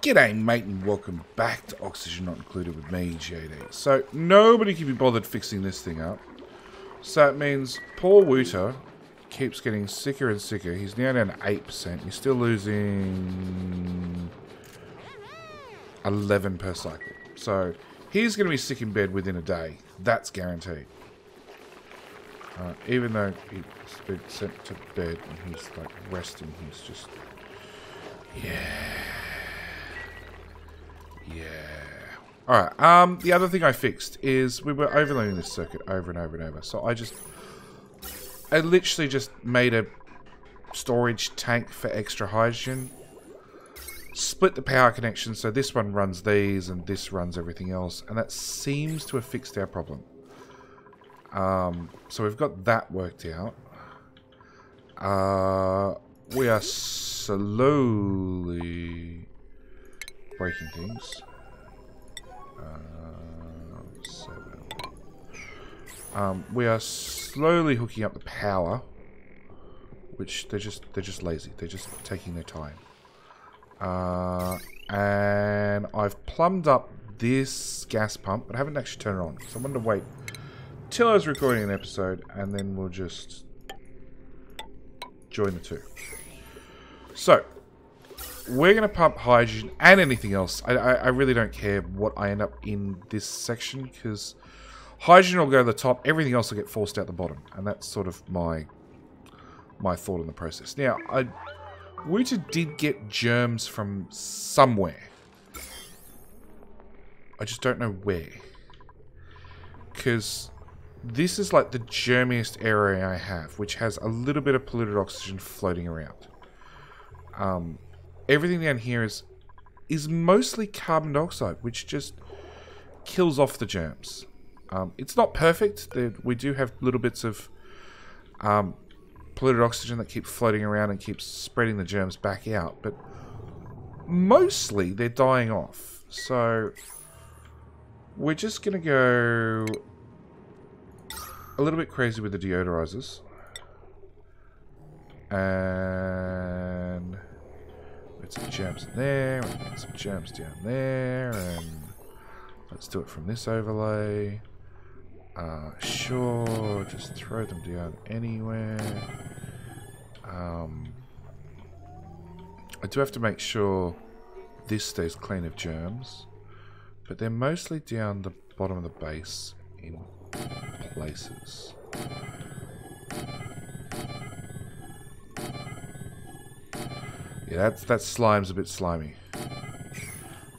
G'day mate and welcome back to Oxygen Not Included with me, JD. So, nobody can be bothered fixing this thing up. So it means poor Wooter keeps getting sicker and sicker. He's now down to 8%. He's still losing 11 per cycle. So, he's going to be sick in bed within a day. That's guaranteed. Even though he's been sent to bed and he's like resting, he's just... Yeah. Alright, the other thing I fixed is we were overloading this circuit over and over and over. So I literally just made a storage tank for extra hydrogen. Split the power connection so this one runs these and this runs everything else. And that seems to have fixed our problem. So we've got that worked out. We are slowly breaking things. 7. We are slowly hooking up the power, which they're just lazy. They're just taking their time. And I've plumbed up this gas pump, but I haven't actually turned it on. So I'm going to wait till I was recording an episode, and then we'll just join the two. So, we're going to pump hydrogen and anything else. I really don't care what I end up in this section, because hydrogen will go to the top, everything else will get forced out the bottom. And that's sort of my thought on the process. Now, Wooter did get germs from somewhere. I just don't know where. Because this is like the germiest area I have, which has a little bit of polluted oxygen floating around. Everything down here is mostly carbon dioxide, which just kills off the germs. It's not perfect. We do have little bits of polluted oxygen that keep floating around and keeps spreading the germs back out, but mostly they're dying off. So we're just going to go a little bit crazy with the deodorizers. And get some germs in there, and get some germs down there, and let's do it from this overlay. Sure, just throw them down anywhere. I do have to make sure this stays clean of germs, but they're mostly down the bottom of the base in places. Yeah, that slime's a bit slimy.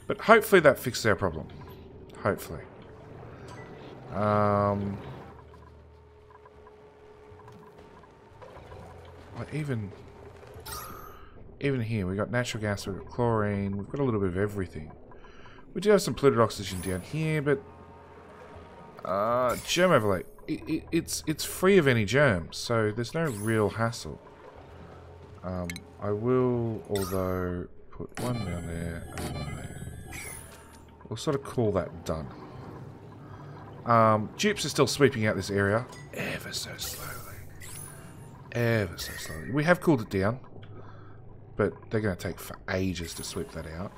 But hopefully that fixes our problem. Hopefully. Like even here, we got natural gas, we've got chlorine, we've got a little bit of everything. We do have some polluted oxygen down here, but germ overlay. It's free of any germs, so there's no real hassle. I will, although, put one down there and one there. We'll sort of call that done. Dupes are still sweeping out this area ever so slowly. Ever so slowly. We have cooled it down, but they're going to take for ages to sweep that out.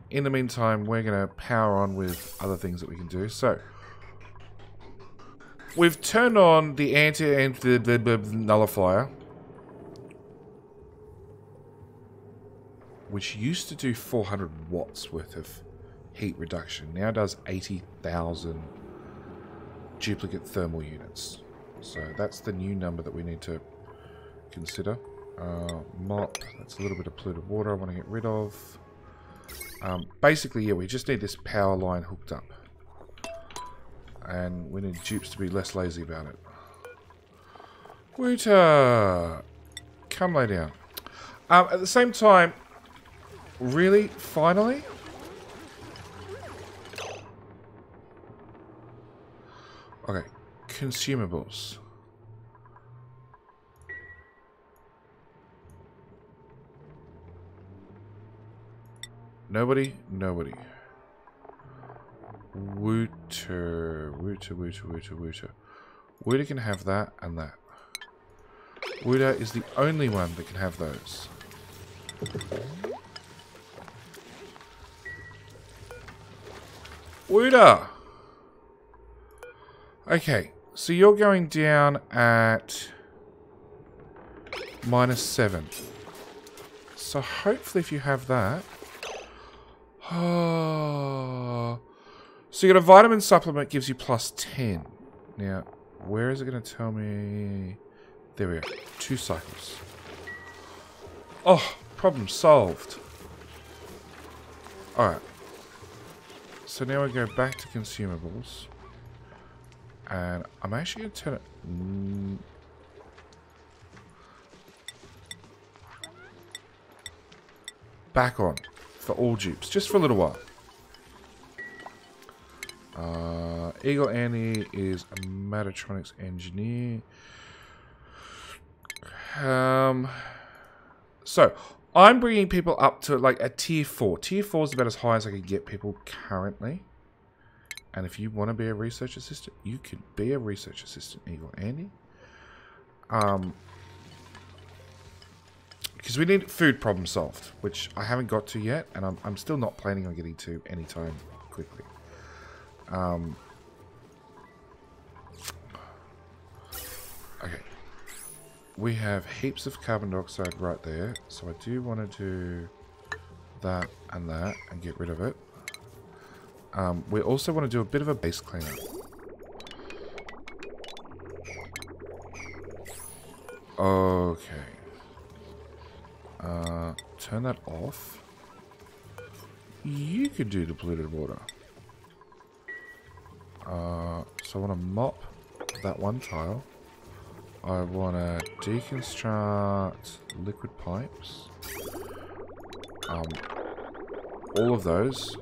In the meantime, we're going to power on with other things that we can do. So, we've turned on the anti-nullifier, which used to do 400 watts worth of heat reduction. Now does 80,000 duplicate thermal units. So that's the new number that we need to consider. Mop, that's a little bit of polluted water I want to get rid of. Basically, yeah, we just need this power line hooked up. And we need dupes to be less lazy about it. Wooter! Come lay down. At the same time, really? Finally? Okay. Consumables. Nobody? Nobody. Wooter. Wooter can have that and that. Wooter is the only one that can have those. Wooda! Okay, so you're going down at -7. So hopefully if you have that... Oh, so you got a vitamin supplement, gives you +10. Now, where is it going to tell me? There we go. 2 cycles. Oh, problem solved. Alright. So now we go back to consumables. And I'm actually going to turn it... back on. For all dupes. Just for a little while. Eagle Annie is a Metatronics engineer. So, I'm bringing people up to like a tier 4. Tier 4 is about as high as I can get people currently. And if you want to be a research assistant, you can be a research assistant, Eagle Annie. Because we need food problem solved, which I haven't got to yet, and I'm still not planning on getting to anytime quickly. Okay. We have heaps of carbon dioxide right there, so I do want to do that and get rid of it. We also want to do a bit of a base cleanup. Okay. Turn that off. You could do the polluted water. So I want to mop that one tile. I want to deconstruct liquid pipes. All of those.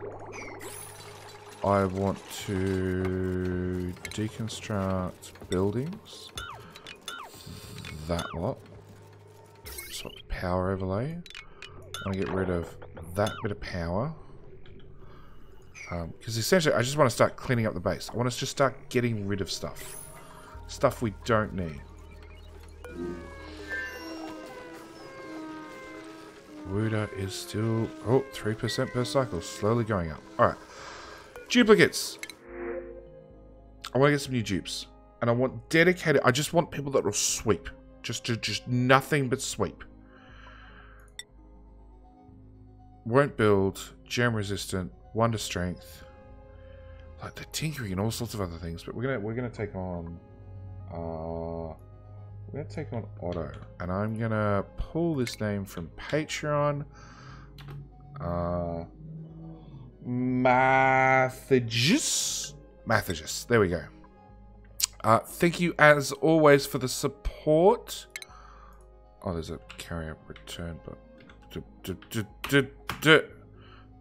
I want to deconstruct buildings. That lot. Swap to power overlay. I want to get rid of that bit of power. Because essentially I just want to start cleaning up the base. I want to just start getting rid of stuff. Stuff we don't need. Wooda is still... Oh, 3% per cycle. Slowly going up. Alright. Duplicates. I want to get some new dupes. And I want dedicated... I just want people that will sweep. Just nothing but sweep. Won't build. Gem resistant. Wonder strength. Like the tinkering and all sorts of other things. But we're gonna take on... we're going to take on Otto. And I'm going to pull this name from Patreon. Mathagus. There we go. Thank you as always for the support. Oh, there's a carry up return, but...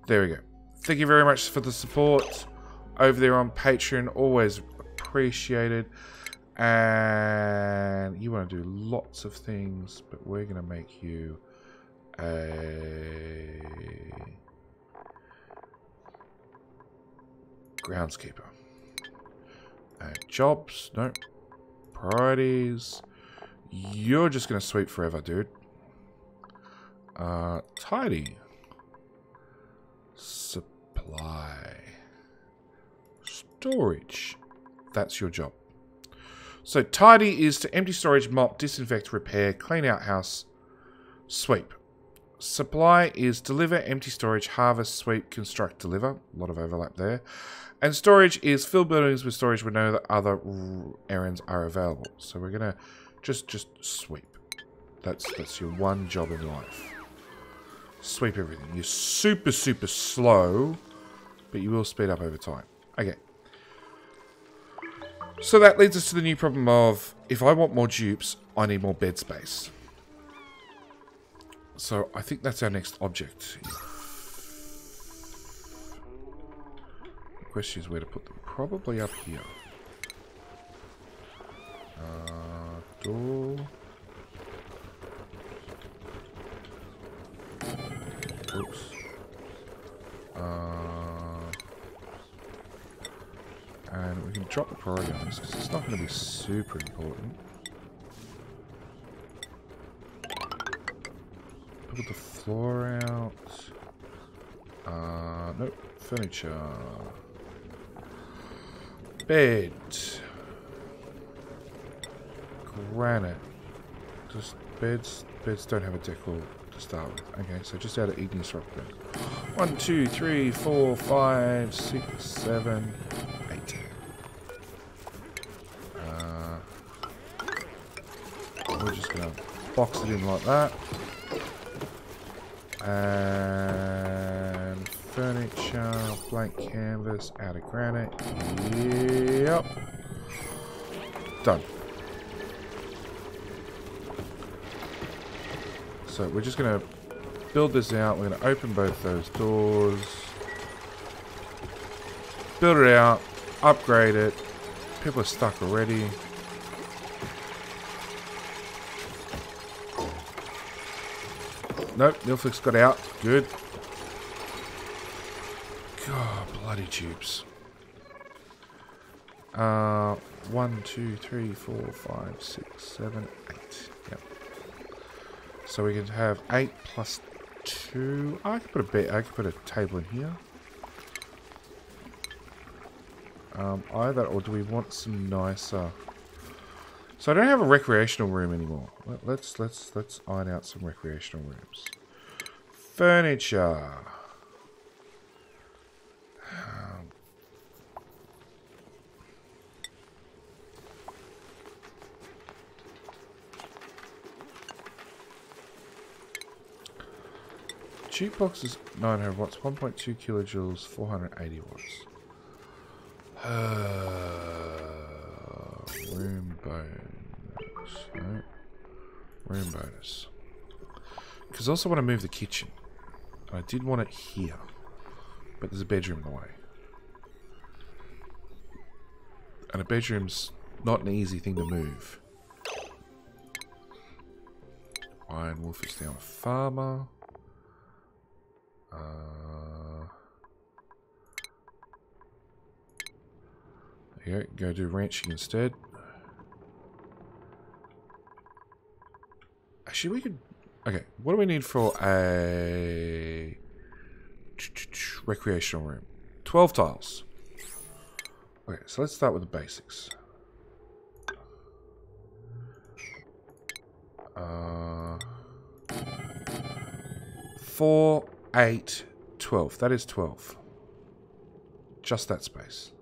There we go. Thank you very much for the support over there on Patreon. Always appreciated. And you want to do lots of things, but we're going to make you a groundskeeper. Jobs, no. Priorities. You're just going to sweep forever, dude. Tidy. Supply. Storage. That's your job. So tidy is to empty storage, mop, disinfect, repair, clean out house, sweep. Supply is deliver, empty storage, harvest, sweep, construct, deliver. A lot of overlap there. And storage is fill buildings with storage when no other errands are available. So we're gonna just sweep. That's your one job in life. Sweep everything. You're super slow, but you will speed up over time. Okay. So that leads us to the new problem of, if I want more dupes, I need more bed space. So I think that's our next object. The question is where to put them. Probably up here. Door. Oops. And we can drop the priority on this because it's not going to be super important. Put the floor out. Nope. Furniture. Bed. Granite. Just beds. Beds don't have a decor to start with. Okay, so just out of igneous rock bed. 1, 2, 3, 4, 5, 6, 7, 8. We're just gonna box it in like that. And furniture, blank canvas, out of granite. Yep. Done. So we're just going to build this out. We're going to open both those doors. Build it out. Upgrade it. People are stuck already. Nope, Nilflick's got out. Good. God, bloody tubes. 1, 2, 3, 4, 5, 6, 7, 8. Yep. So we can have 8 plus 2. I could put a bed. I could put a table in here. Either, or do we want some nicer? So I don't have a recreational room anymore. Let's iron out some recreational rooms. Furniture. Jukebox is 900 watts, 1.2 kilojoules, 480 watts. Room bonus. No. Room bonus. Because I also want to move the kitchen. I did want it here. But there's a bedroom in the way. And a bedroom's not an easy thing to move. Iron Wolf is now a farmer. There you go do ranching instead. Actually, we could... Okay, what do we need for a recreational room? 12 tiles. Okay, so let's start with the basics. 4, 8, 12. That is 12. Just that space.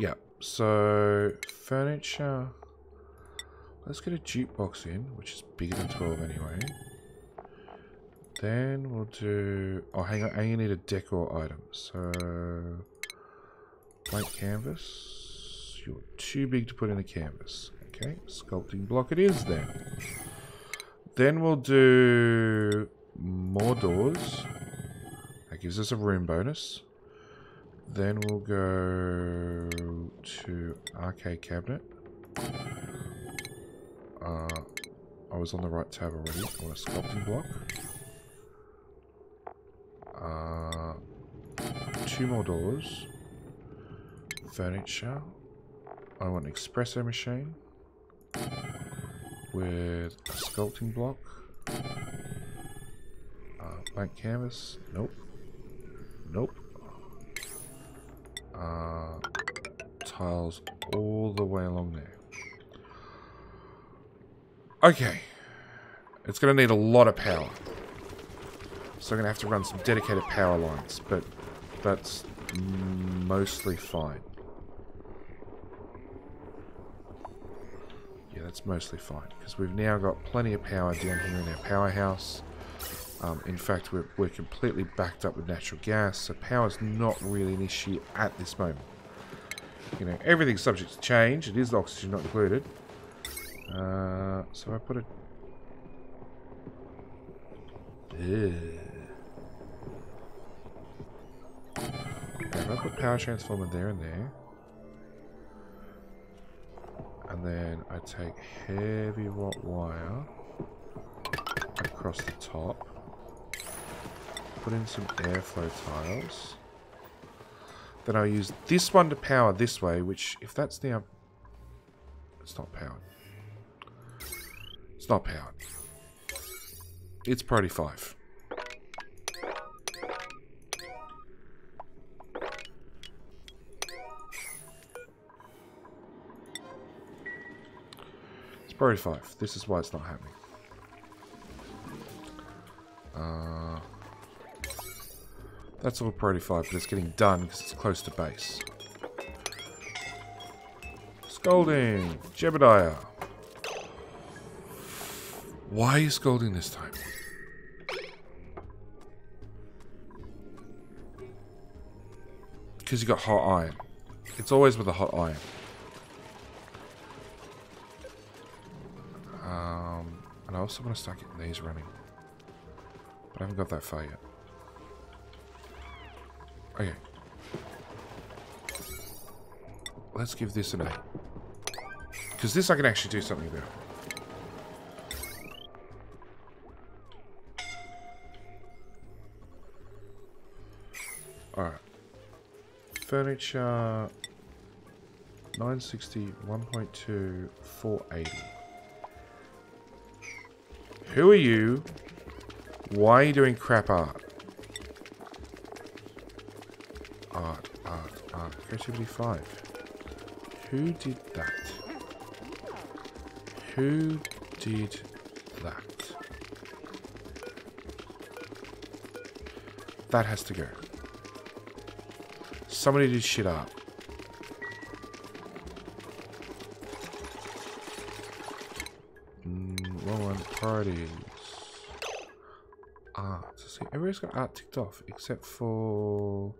Yeah, so furniture. Let's get a jukebox in, which is bigger than 12 anyway. Then we'll do... Oh, hang on. I need a decor item. So... Blank canvas. You're too big to put in a canvas. Okay, sculpting block it is then. Then we'll do... more doors. That gives us a room bonus. Then we'll go to arcade cabinet. I was on the right tab already. I want a sculpting block. 2 more doors. Furniture. I want an espresso machine with a sculpting block. Blank canvas. Nope. Nope. Tiles all the way along there. Okay. It's going to need a lot of power. So I'm going to have to run some dedicated power lines, but that's mostly fine. Yeah, that's mostly fine, because we've now got plenty of power down here in our powerhouse. In fact, we're completely backed up with natural gas, so power's not really an issue at this moment. You know, everything's subject to change. It is oxygen not included. So I put a... Okay, if I put power transformer there and there. And then I take heavy watt wire across the top. Put in some airflow tiles. Then I'll use this one to power this way, which, if that's now... It's not powered. It's not powered. It's priority 5. Priority 5. This is why it's not happening. That's all priority 5, but it's getting done because it's close to base. Scolding! Jebediah! Why are you scolding this time? Because you got hot iron. It's always with a hot iron. And I also want to start getting these running. But I haven't got that far yet. Okay. Let's give this an 8. Because this I can actually do something about. Alright. Furniture 960, 1.2, 480. Who are you? Why are you doing crap art? Art. Creativity 5. Who did that? Who did that? That has to go. Somebody did shit up. Wrong one. Priorities. Art. See, everybody's got art ticked off except for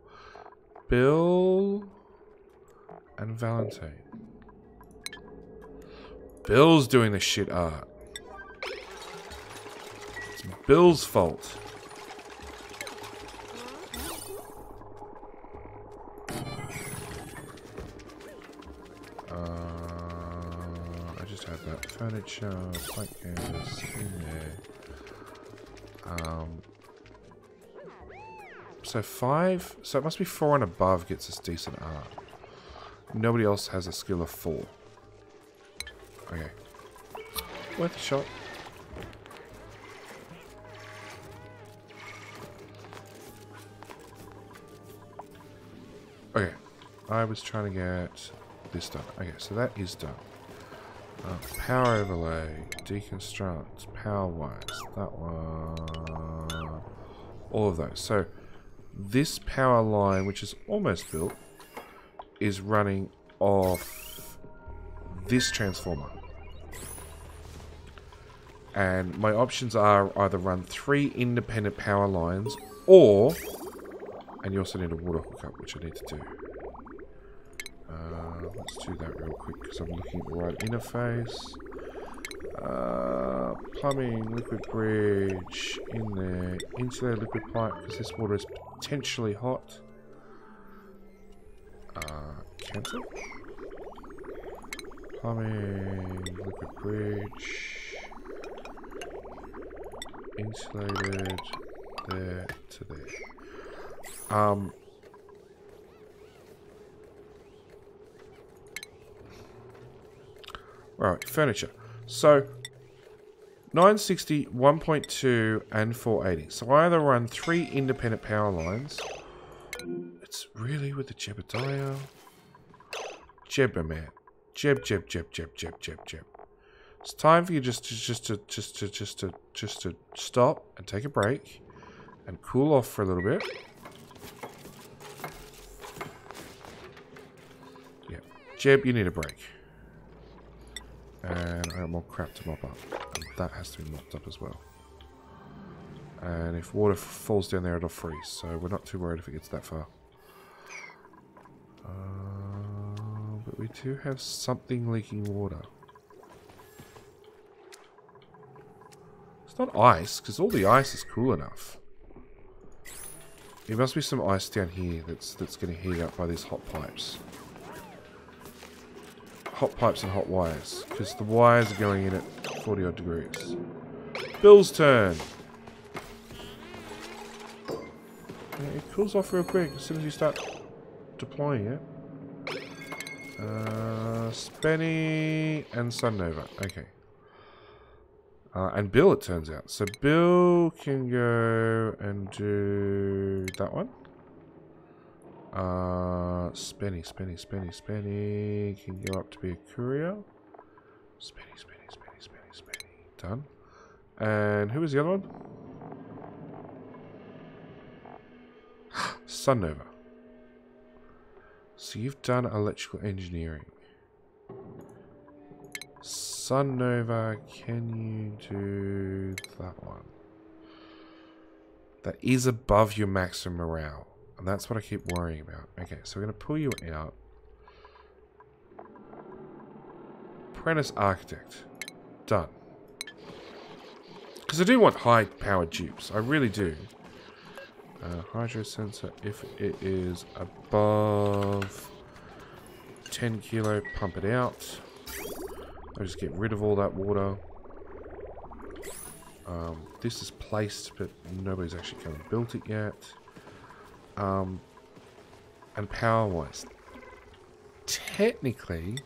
Bill and Valentine. Bill's doing the shit art. It's Bill's fault. I just had that furniture, blank canvas in there. So 5, so it must be 4 and above gets us decent art. Nobody else has a skill of 4. Okay. Worth a shot. Okay. I was trying to get this done. Okay, so that is done. Power overlay, deconstruct, power wires, that one, all of those. So this power line, which is almost built, is running off this transformer. And my options are either run 3 independent power lines, or, and you also need a water hookup, which I need to do. Let's do that real quick because I'm looking at the right interface. Plumbing, liquid bridge, in there. Insulated liquid pipe because this water is potentially hot. Cancel. Plumbing, liquid bridge. Insulated, there to there. Alright, furniture. So, 960, 1.2, and 480. So I either run 3 independent power lines. It's really with the Jebediah. Jebba man. Jeb. It's time for you just to stop and take a break and cool off for a little bit. Yeah, Jeb, you need a break. And I got more crap to mop up. And that has to be mopped up as well. And if water falls down there, it'll freeze. So we're not too worried if it gets that far. But we do have something leaking water. It's not ice, because all the ice is cool enough. There must be some ice down here that's going to heat up by these hot pipes. Hot pipes and hot wires, because the wires are going in at 40 odd degrees. Bill's turn. Yeah, it cools off real quick as soon as you start deploying it. Spenny and Sunnova. Okay. And Bill, it turns out. So Bill can go and do that one. Spenny can go up to be a courier. Spenny. Done. And who was the other one? Sun Nova. So you've done electrical engineering. Sun Nova, can you do that one? That is above your maximum morale. And that's what I keep worrying about. Okay, so we're going to pull you out. Apprentice Architect. Done. Because I do want high-powered dupes. I really do. Hydro sensor, if it is above 10 kilo, pump it out. I'll just get rid of all that water. This is placed, but nobody's actually come and built it yet. And power-wise, technically,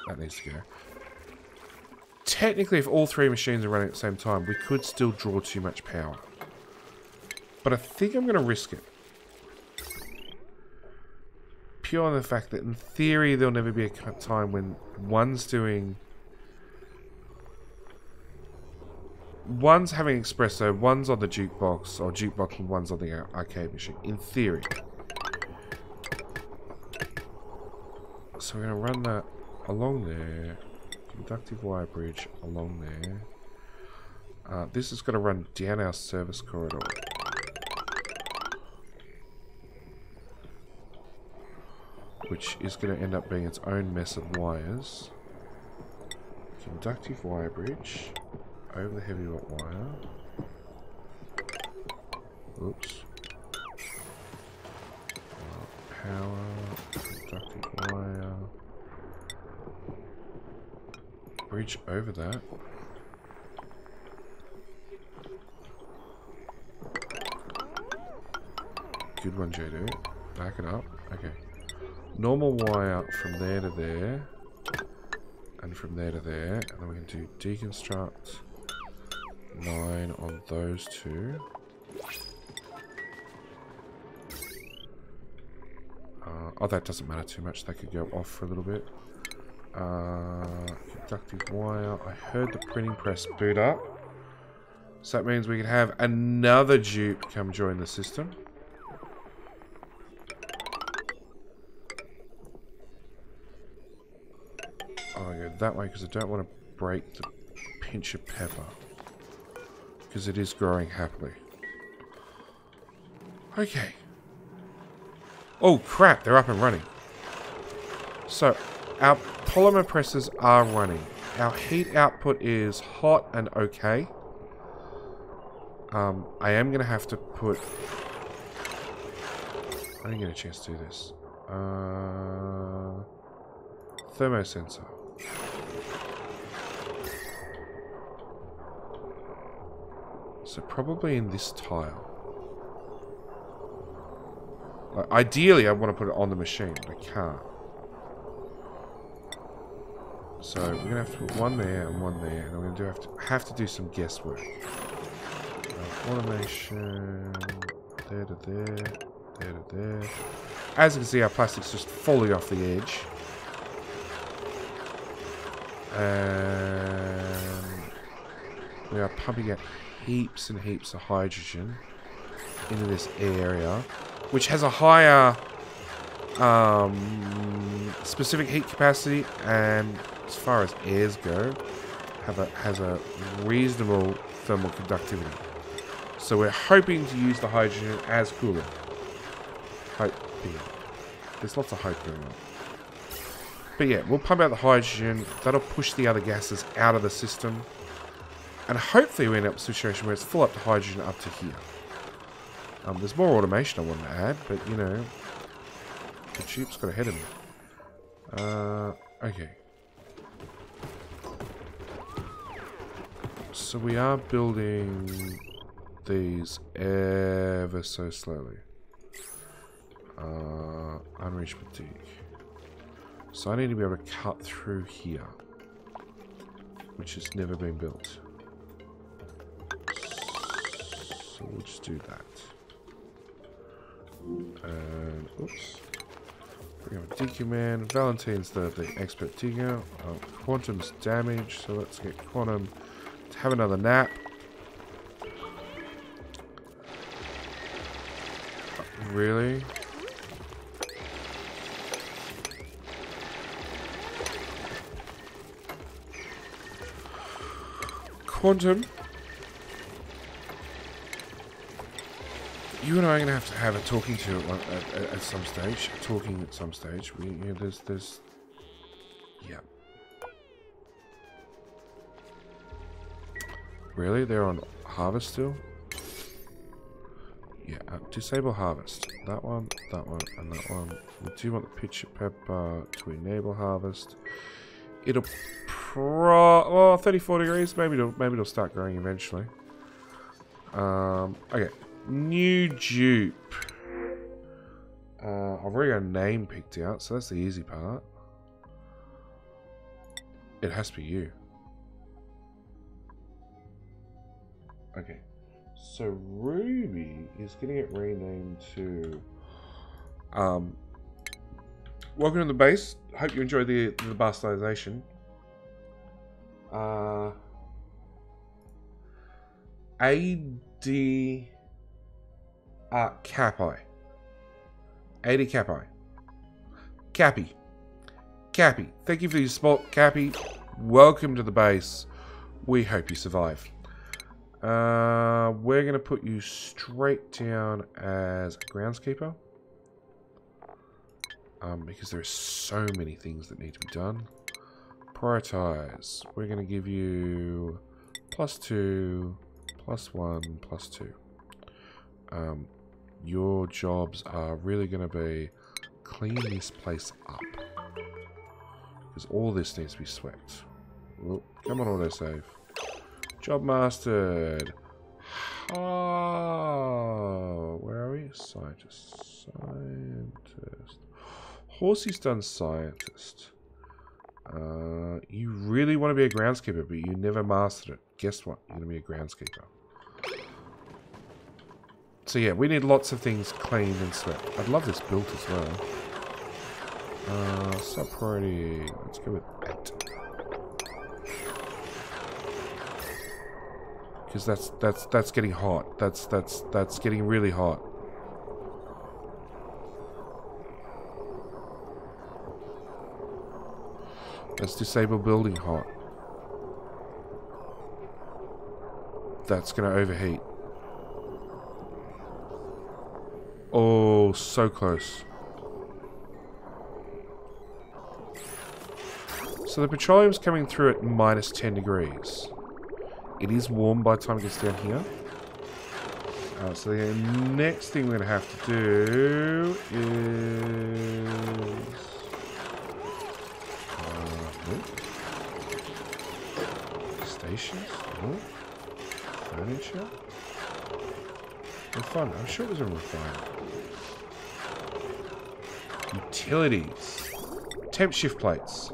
that needs to go. Technically, if all three machines are running at the same time, we could still draw too much power. But I think I'm going to risk it. Pure on the fact that in theory there'll never be a time when one's having espresso, one's on the jukebox, or jukebox and one's on the arcade machine. In theory. So we're going to run that along there. Conductive wire bridge along there. This is going to run down our service corridor. Which is going to end up being its own mess of wires. Conductive wire bridge over the heavy wire. Oops. Power, conductive wire. Bridge over that. Good one, J2. Back it up. Okay. Normal wire from there to there. And from there to there. And then we can do deconstruct 9 on those two. Oh, that doesn't matter too much. That could go off for a little bit. Conductive wire. I heard the printing press boot up. So that means we can have another dupe come join the system. I'll go that way because I don't want to break the pinch of pepper. Because it is growing happily. Okay. Oh crap, they're up and running. So, our polymer presses are running. Our heat output is hot and okay. I am going to have to put... I didn't get a chance to do this. Thermosensor. So probably in this tile. Like, ideally I want to put it on the machine, but I can't. So we're going to have to put one there and one there, and we're going to have to do some guesswork. Automation, there to there, there to there. As you can see, our plastic's just falling off the edge. And we are pumping out heaps and heaps of hydrogen into this area, which has a higher specific heat capacity, and as far as airs go, has a reasonable thermal conductivity. So we're hoping to use the hydrogen as coolant. There's lots of hope going on. But yeah, we'll pump out the hydrogen. That'll push the other gases out of the system. And hopefully we end up in a situation where it's full up to hydrogen up to here. There's more automation I want to add, but you know, the tube's got ahead of me. Okay. So we are building these ever so slowly. Unreached fatigue. So I need to be able to cut through here, which has never been built. So we'll just do that. And oops, We have a DQ man. Valentine's the expert digger. Quantum's damage, so let's get Quantum to have another nap. Really? Quantum, you and I are going to have a talking to at some stage. Talking at some stage. There's. Yeah. Really? They're on harvest still? Yeah. Disable harvest. That one, and that one. We do want the pitcher pepper to enable harvest. It'll well, 34 degrees. Maybe it'll start growing eventually. Okay. New dupe. I've already got a name picked out, so that's the easy part. It has to be you. Okay. So Ruby is getting it renamed to welcome to the base. Hope you enjoy the bastardization. AD Capi. AD Capi. Cappy. Thank you for your support, Cappy. Welcome to the base. We hope you survive. We're going to put you straight down as a groundskeeper. Because there are so many things that need to be done. Prioritize. We're going to give you +2, +1, +2. Your jobs are really going to be clean this place up. Because all this needs to be swept. Oh, come on, autosave. Job mastered. Oh, where are we? Scientist. Horsey's done scientist. You really want to be a groundskeeper, but you never mastered it. Guess what? You're going to be a groundskeeper. So yeah, we need lots of things cleaned and swept. I'd love this built as well. Sub priority. Let's go with 8. Because that's getting hot. That's getting really hot. Let's disable building hot. That's going to overheat. Oh, so close. So the petroleum's coming through at -10 degrees. It is warm by the time it gets down here. So the next thing we're going to have to do is... stations? Furniture? Refine. I'm sure it was a refine. Utilities. Temp shift plates.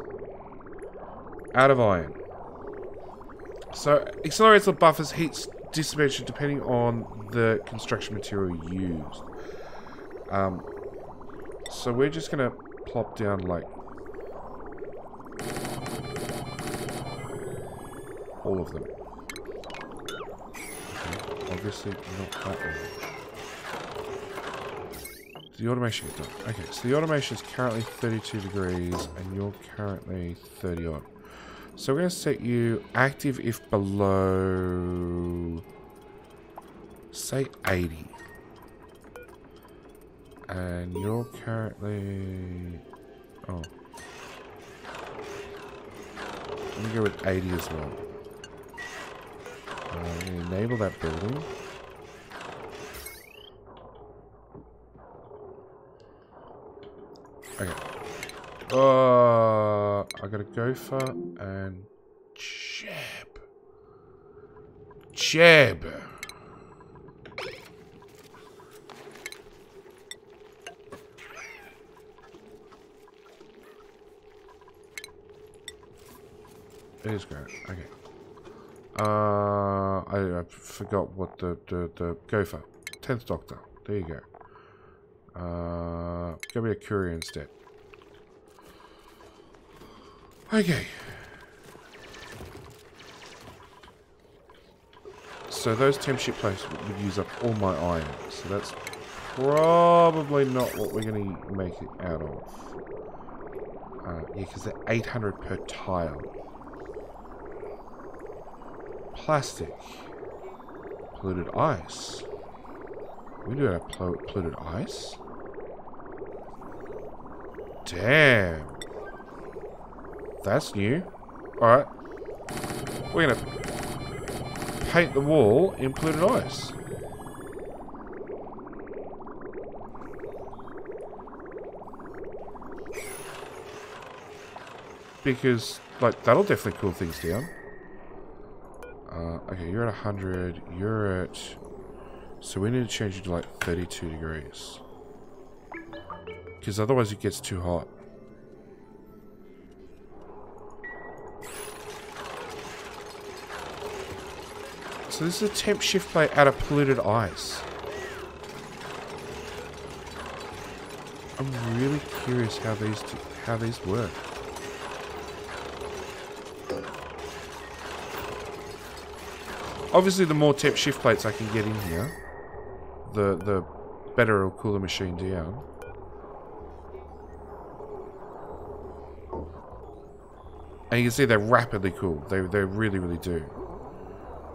Out of iron. So, accelerates or buffers heat dissipation depending on the construction material used. So we're just going to plop down like all of them. Okay, obviously not that one. The automation is done. Okay, so the automation is currently 32 degrees and you're currently 30 odd. So we're going to set you active if below, say 80. And you're currently, oh. Let me go with 80 as well. I'm going to enable that building. Okay. I got a gopher and Jeb. It is great. Okay. I forgot what the gopher. 10th Doctor. There you go. Go be a courier instead. Okay. So those temp ship plates would use up all my iron. So that's probably not what we're going to make it out of. Yeah, because they're 800 per tile. Plastic. Polluted ice. We do have polluted ice? Damn. That's new. Alright. We're going to paint the wall in polluted ice. Because, like, that'll definitely cool things down. Okay, you're at 100. You're at... So we need to change it to, like, 32 degrees. Because otherwise it gets too hot. So this is a temp shift plate out of polluted ice. I'm really curious how these work. Obviously, the more temp shift plates I can get in here, the better it'll cool the machine down. And you can see they're rapidly cool. They really, really do.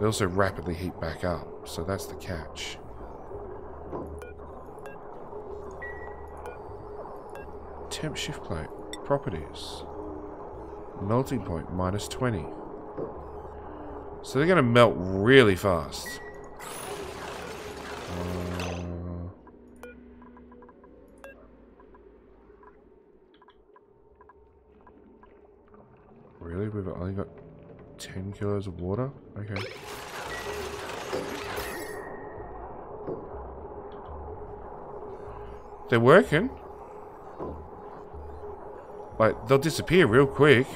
They also rapidly heat back up. So that's the catch. Temp shift plate. Properties. Melting point, -20. So they're going to melt really fast. Really? We've only got 10 kilos of water? Okay. They're working. Like, they'll disappear real quick.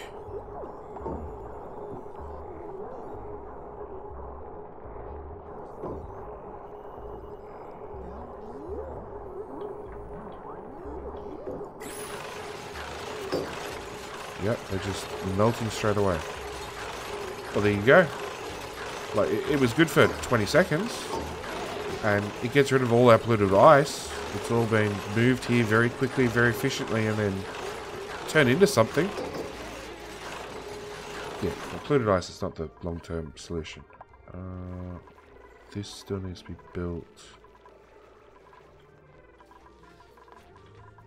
Yep, they're just melting straight away. Well, there you go. Like, it was good for 20 seconds. And it gets rid of all our polluted ice. It's all been moved here very quickly, very efficiently, and then turned into something. Yeah, well, polluted ice is not the long-term solution. This still needs to be built.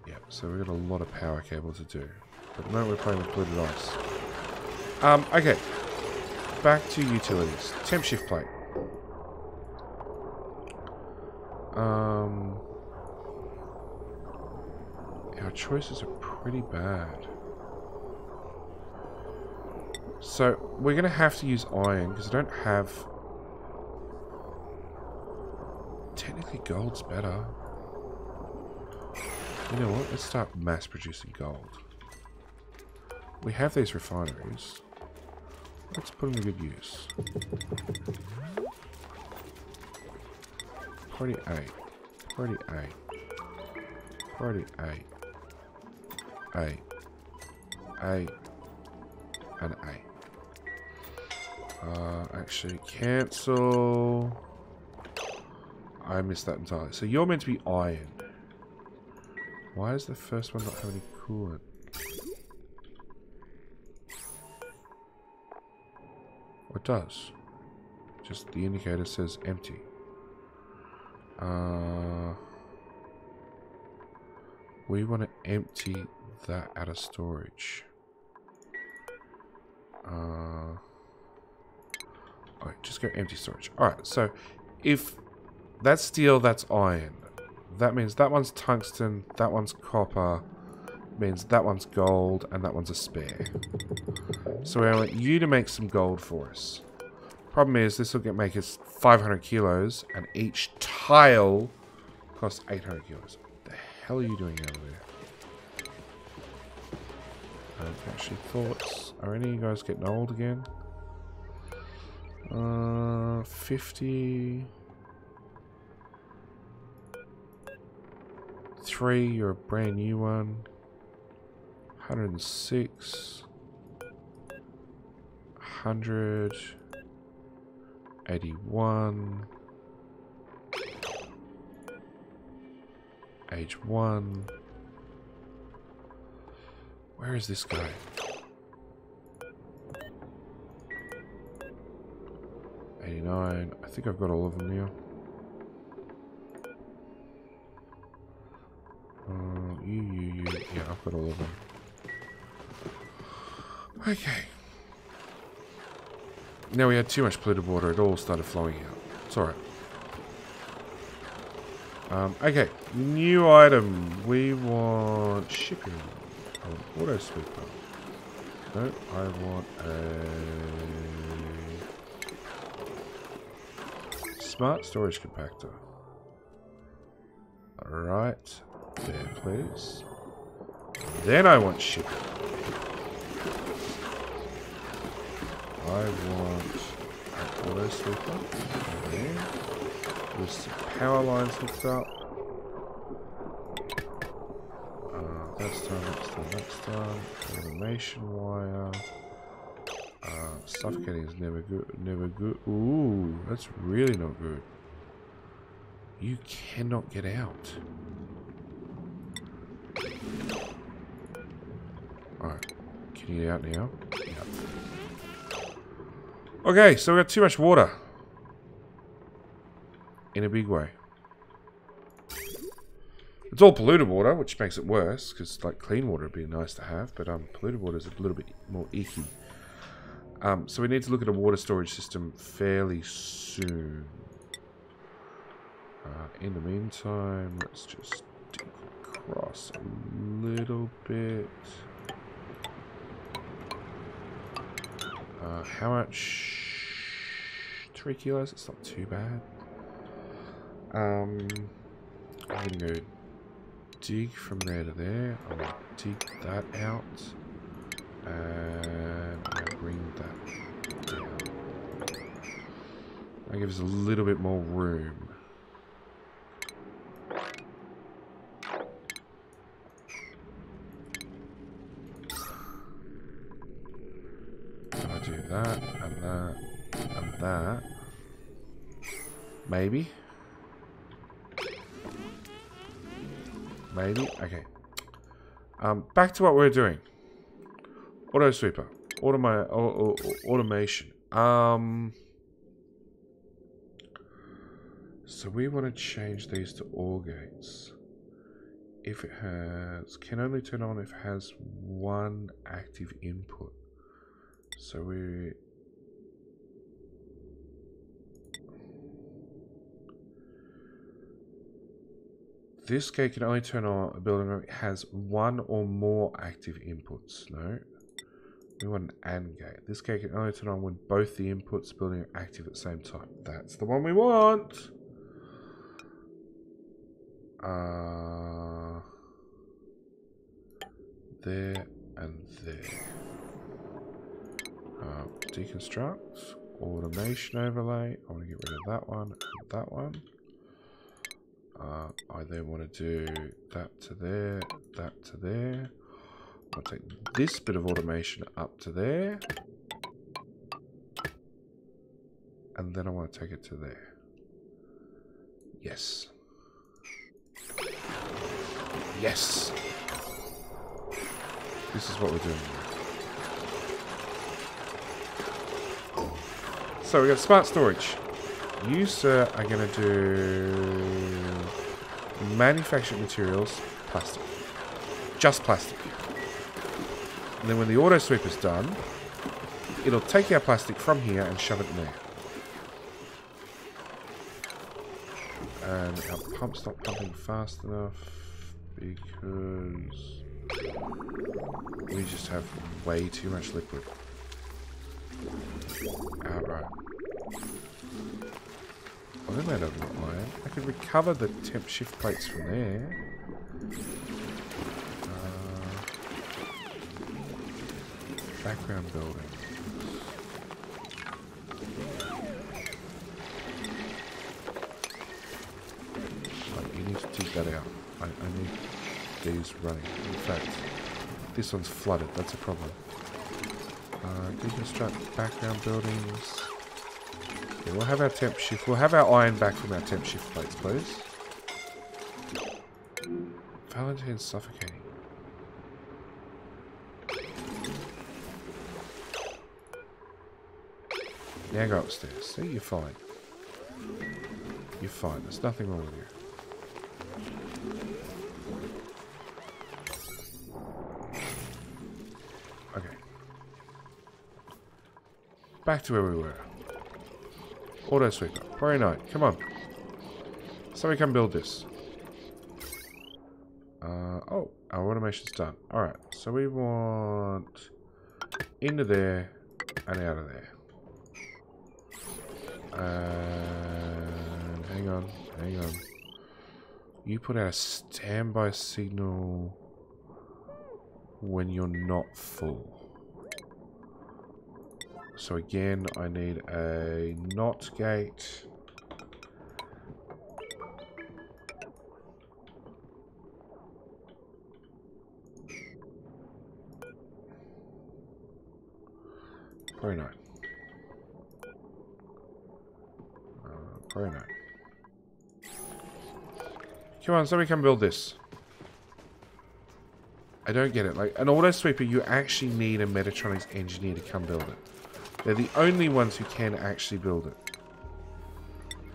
Yeah, so we've got a lot of power cable to do. But at the moment we're playing with polluted ice. Okay. Back to utilities. Temp shift plate. Our choices are pretty bad. So, we're going to have to use iron, because I don't have... Technically, gold's better. You know what? Let's start mass producing gold. We have these refineries. Let's put them to good use. 48. 48. 48. 8. 8. And 8. Actually, cancel. I missed that entirely. So you're meant to be iron. Why is the first one not having any coolant? It does. Just the indicator says empty. We want to empty that out of storage. Alright, just go empty storage. Alright, so if that's steel, that's iron. That means that one's tungsten, that one's copper, means that one's gold, and that one's a spare. So I want you to make some gold for us. Problem is, this will make us 500 kilos, and each tile costs 800 kilos. What the hell are you doing over there? Actually, thoughts. Are any of you guys getting old again? 50... 3, you're a brand new one. 106. 100. 81. Age 1. Where is this guy? 89. I think I've got all of them now. You. Yeah, I've got all of them. Okay. Now we had too much polluted water. It all started flowing out. It's alright. Okay. New item. We want shipping. I want auto sweeper. No, I want a smart storage compactor. Alright. There, please. Then I want shipping. I want an auto sweeper over there. With some power lines hooked up. That's done. Automation wire. Suffocating is never good. Ooh, that's really not good. You cannot get out. Alright. Can you get out now? Yeah. Okay, so we got too much water. In a big way. It's all polluted water, which makes it worse, because like clean water would be nice to have, but polluted water is a little bit more icky. So we need to look at a water storage system fairly soon. In the meantime, let's just dig across a little bit. How much? 3 kilos? It's not too bad. I'm gonna go dig from there to there. I'm gonna dig that out. And I'm gonna bring that down. That gives us a little bit more room. I do that, and that, and that. Maybe. Maybe? Okay. Back to what we're doing. Auto sweeper. Automation. So we want to change these to all gates. If it has... Can only turn on if it has one active input. So we... This gate can only turn on a building if it has one or more active inputs. No. We want an AND gate. This gate can only turn on when both the inputs building are active at the same time. That's the one we want. There and there. Deconstruct. Automation overlay. I want to get rid of that one and that one. I then want to do that to there, that to there. I'll take this bit of automation up to there. And then I want to take it to there. Yes. Yes! This is what we're doing now. So we got smart storage. You, sir, are going to do manufactured materials, plastic. Just plastic. And then when the auto sweeper's done, it'll take our plastic from here and shove it in there. And our pump's not pumping fast enough because we just have way too much liquid. Outright. Well, they're made of iron. I can recover the temp shift plates from there. Background building. Like, you need to dig that out. I need these running. In fact, this one's flooded. That's a problem. Deconstruct background buildings. Yeah, we'll have our temp shift. We'll have our iron back from our temp shift plates, please. Valentine's suffocating. Now go upstairs. See, you're fine. You're fine. There's nothing wrong with you. Okay. Back to where we were. Auto sweeper. Priority 9. Come on. Somebody come build this. Oh, our automation's done. Alright, so we want into there and out of there. And hang on. You put out a standby signal when you're not full. So again, I need a not gate. Very nice. Very nice. Come on, somebody come build this. I don't get it. Like, an auto sweeper, you actually need a Metatronics engineer to come build it. They're the only ones who can actually build it.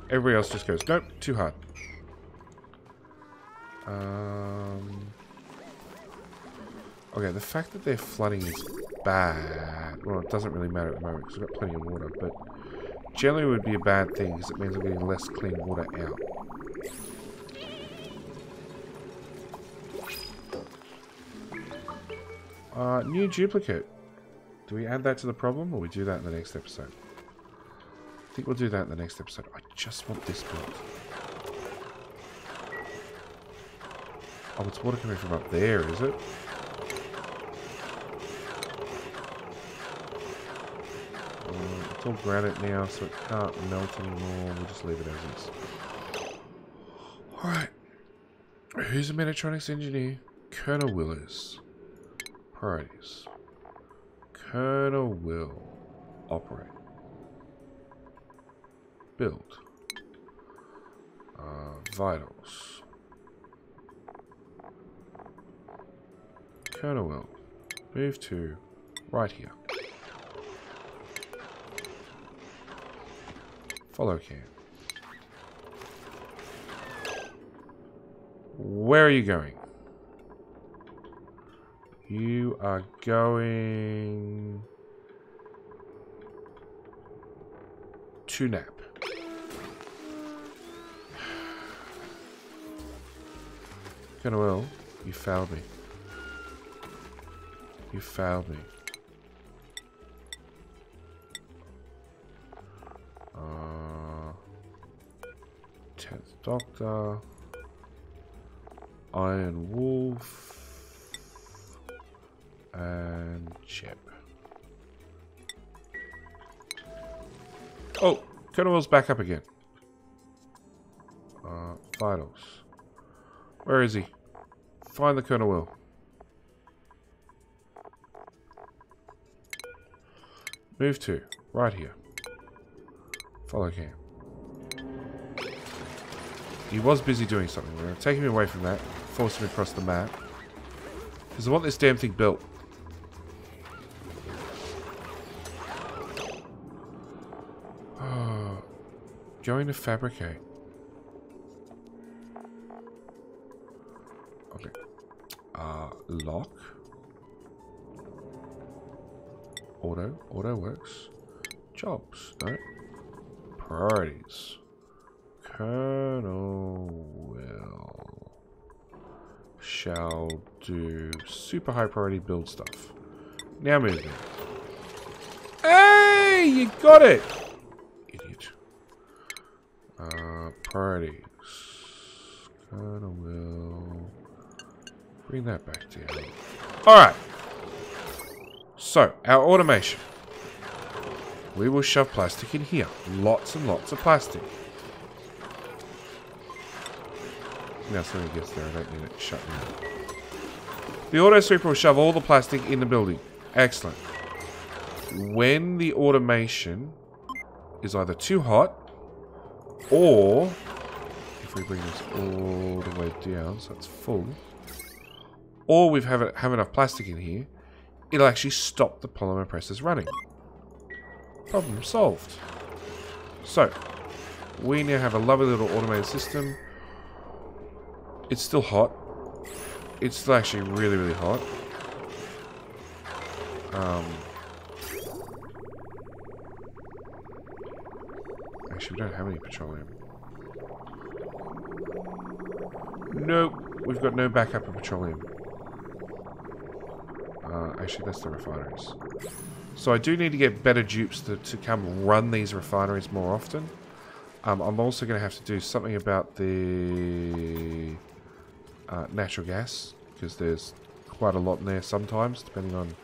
Everybody else just goes, nope, too hard. Okay, the fact that they're flooding is bad. Well, it doesn't really matter at the moment because we've got plenty of water, but generally it would be a bad thing because it means I'm getting less clean water out. New duplicate. Do we add that to the problem, or we do that in the next episode? I think we'll do that in the next episode. I just want this built. Oh, it's water coming from up there, is it? It's all granite now, so it can't melt anymore. We'll just leave it as is. Alright. Who's a Metatronics engineer? Colonel Willers. Priorities. Colonel will operate. Build. Vitals. Colonel will move to right here. Follow cam. Where are you going? You are going to nap. Colonel, you failed me. You failed me. 10th Doctor. Iron Wolf. And Chip. Oh, Colonel Will's back up again. Vitals. Where is he? Find the Colonel Will. Move to right here. Follow cam. He was busy doing something. We're going to take him away from that. Force him across the map. Because I want this damn thing built. Going to fabricate. Okay. Lock. Auto works. Jobs. No. Priorities. Colonel will shall do super high priority build stuff. Now move in. Hey, you got it. Idiot. Priorities. Colonel will bring that back down. Alright. So, our automation. We will shove plastic in here. Lots and lots of plastic. Now somebody gets there. I don't need it. Shut me up. The auto sweeper will shove all the plastic in the building. Excellent. when the automation is either too hot, or if we bring this all the way down so it's full, or we have enough plastic in here, it'll actually stop the polymer presses running. Problem solved. So, we now have a lovely little automated system. It's still hot. It's still actually really, really hot. Actually, we don't have any petroleum. Nope, we've got no backup of petroleum. Actually, that's the refineries. So I do need to get better dupes to come run these refineries more often. I'm also going to have to do something about the natural gas, because there's quite a lot in there sometimes, depending on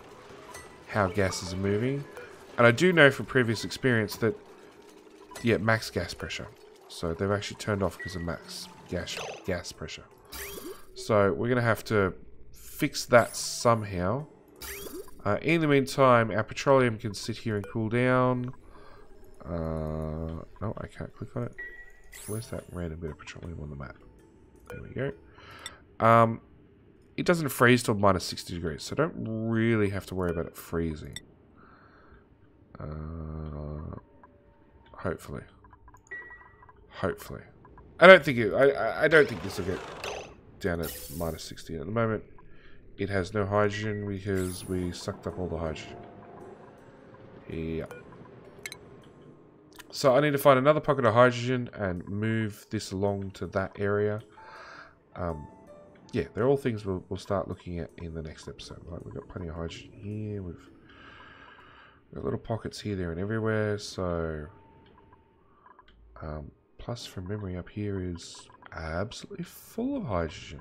how gases are moving. And I do know from previous experience that, yeah, max gas pressure. So they've actually turned off because of max gas pressure. So we're going to have to fix that somehow. In the meantime, our petroleum can sit here and cool down. No, I can't click on it. Where's that random bit of petroleum on the map? There we go. It doesn't freeze till minus 60 degrees, so don't really have to worry about it freezing. Hopefully. Hopefully. I don't think this will get down at minus 60 at the moment. It has no hydrogen because we sucked up all the hydrogen. Yeah. So I need to find another pocket of hydrogen and move this along to that area. Yeah, they're all things we'll start looking at in the next episode. Right, we've got plenty of hydrogen here. We've got little pockets here, there, and everywhere. So, plus from memory up here is absolutely full of hydrogen.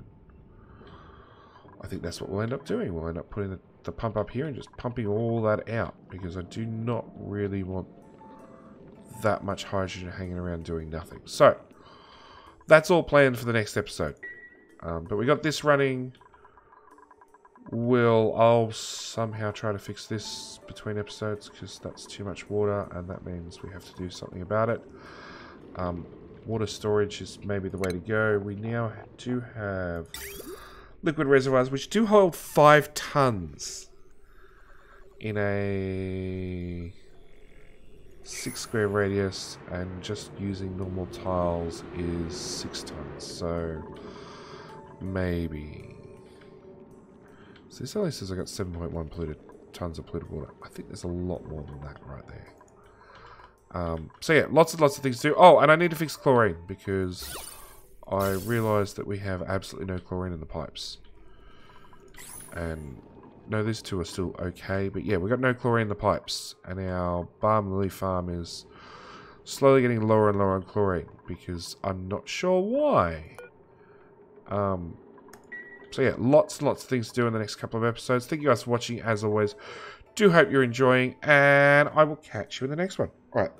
I think that's what we'll end up doing. We'll end up putting the pump up here and just pumping all that out, because I do not really want that much hydrogen hanging around doing nothing. So, that's all planned for the next episode. But we got this running. I'll somehow try to fix this between episodes, because that's too much water, and that means we have to do something about it. Water storage is maybe the way to go. We now do have liquid reservoirs, which do hold 5 tons in a 6 square radius, and just using normal tiles is 6 tons. So maybe. So this only says I got 7.1 tons of polluted water. I think there's a lot more than that right there. So yeah, lots and lots of things to do. Oh, and I need to fix chlorine, because I realised that we have absolutely no chlorine in the pipes. And no, these two are still okay, but yeah, we got no chlorine in the pipes, and our balm lily farm is slowly getting lower and lower on chlorine, because I'm not sure why. So yeah, lots and lots of things to do in the next couple of episodes. Thank you guys for watching, as always. Do hope you're enjoying, and I will catch you in the next one. Alright,